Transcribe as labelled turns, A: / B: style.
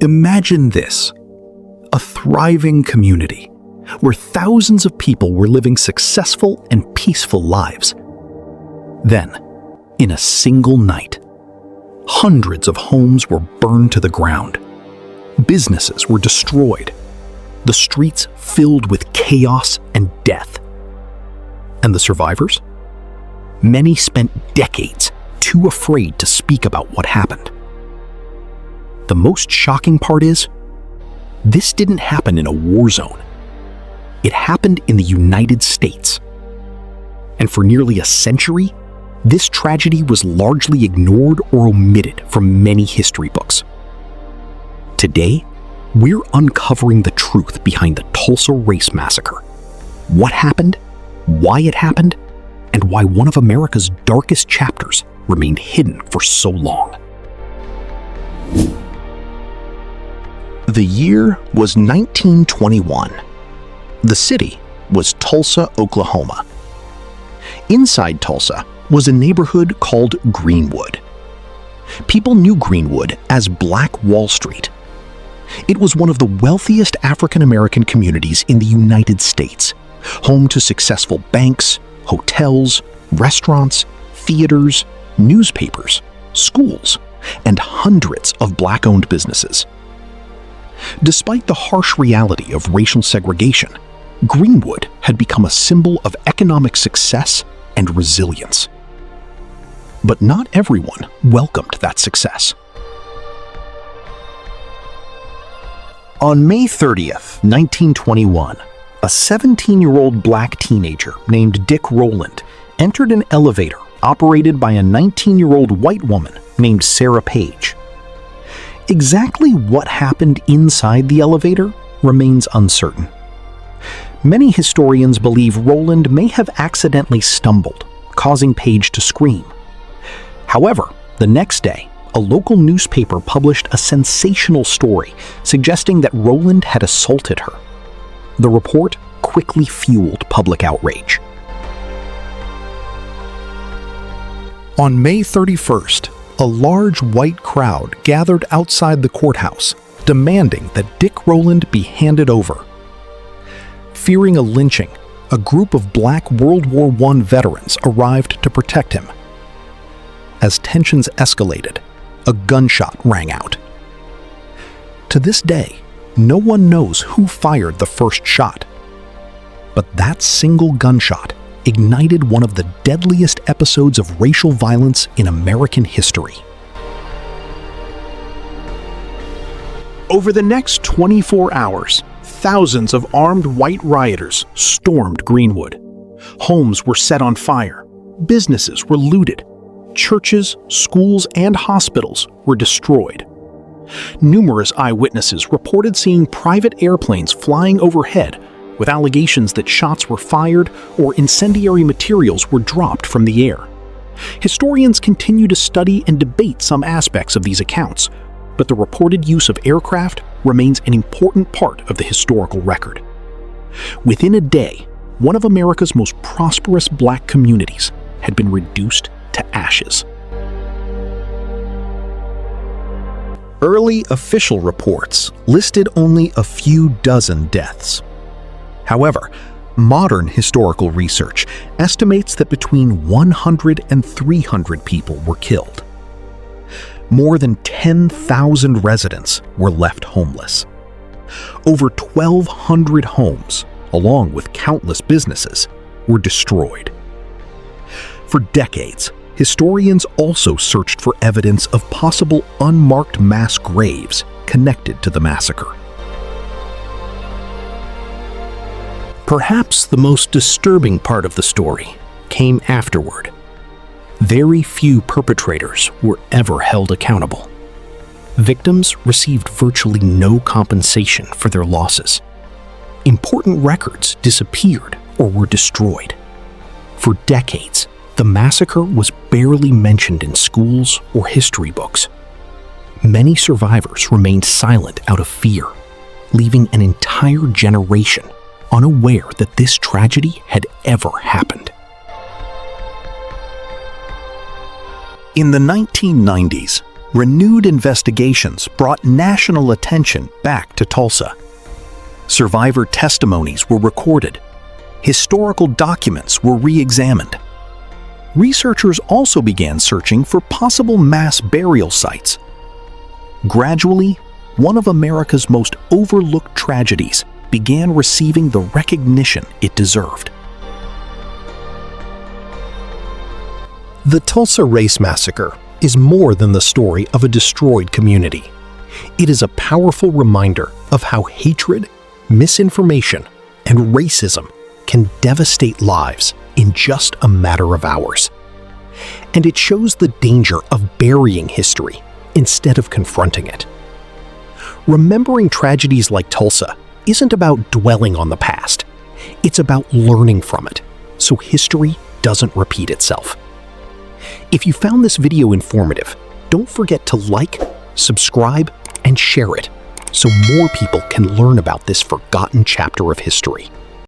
A: Imagine this: a thriving community where thousands of people were living successful and peaceful lives. Then, in a single night, hundreds of homes were burned to the ground. Businesses were destroyed. The streets filled with chaos and death. And the survivors? Many spent decades too afraid to speak about what happened. The most shocking part is, this didn't happen in a war zone. It happened in the United States. And for nearly a century, this tragedy was largely ignored or omitted from many history books. Today, we're uncovering the truth behind the Tulsa Race Massacre. What happened, why it happened, and why one of America's darkest chapters remained hidden for so long. The year was 1921. The city was Tulsa, Oklahoma. Inside Tulsa was a neighborhood called Greenwood. People knew Greenwood as Black Wall Street. It was one of the wealthiest African-American communities in the United States, home to successful banks, hotels, restaurants, theaters, newspapers, schools, and hundreds of Black-owned businesses. Despite the harsh reality of racial segregation, Greenwood had become a symbol of economic success and resilience. But not everyone welcomed that success. On May 30th, 1921, a 17-year-old Black teenager named Dick Rowland entered an elevator operated by a 19-year-old white woman named Sarah Page. Exactly what happened inside the elevator remains uncertain. Many historians believe Rowland may have accidentally stumbled, causing Page to scream. However, the next day, a local newspaper published a sensational story suggesting that Rowland had assaulted her. The report quickly fueled public outrage. On May 31st, a large white crowd gathered outside the courthouse, demanding that Dick Rowland be handed over. Fearing a lynching, a group of Black World War I veterans arrived to protect him. As tensions escalated, a gunshot rang out. To this day, no one knows who fired the first shot. But that single gunshot ignited one of the deadliest episodes of racial violence in American history. Over the next 24 hours, thousands of armed white rioters stormed Greenwood. Homes were set on fire, businesses were looted, churches, schools, and hospitals were destroyed. Numerous eyewitnesses reported seeing private airplanes flying overhead with allegations that shots were fired or incendiary materials were dropped from the air. Historians continue to study and debate some aspects of these accounts, but the reported use of aircraft remains an important part of the historical record. Within a day, one of America's most prosperous Black communities had been reduced to ashes. Early official reports listed only a few dozen deaths. However, modern historical research estimates that between 100 and 300 people were killed. More than 10,000 residents were left homeless. Over 1,200 homes, along with countless businesses, were destroyed. For decades, historians also searched for evidence of possible unmarked mass graves connected to the massacre. Perhaps the most disturbing part of the story came afterward. Very few perpetrators were ever held accountable. Victims received virtually no compensation for their losses. Important records disappeared or were destroyed. For decades, the massacre was barely mentioned in schools or history books. Many survivors remained silent out of fear, leaving an entire generation unaware that this tragedy had ever happened. In the 1990s, Renewed investigations brought national attention back to Tulsa. Survivor testimonies were recorded. Historical documents were re-examined. Researchers also began searching for possible mass burial sites. Gradually, one of America's most overlooked tragedies began receiving the recognition it deserved.
B: The Tulsa Race Massacre is more than the story of a destroyed community. It is a powerful reminder of how hatred, misinformation, and racism can devastate lives in just a matter of hours. And it shows the danger of burying history instead of confronting it. Remembering tragedies like Tulsa isn't about dwelling on the past. It's about learning from it, so history doesn't repeat itself. If you found this video informative, don't forget to like, subscribe, and share it so more people can learn about this forgotten chapter of history.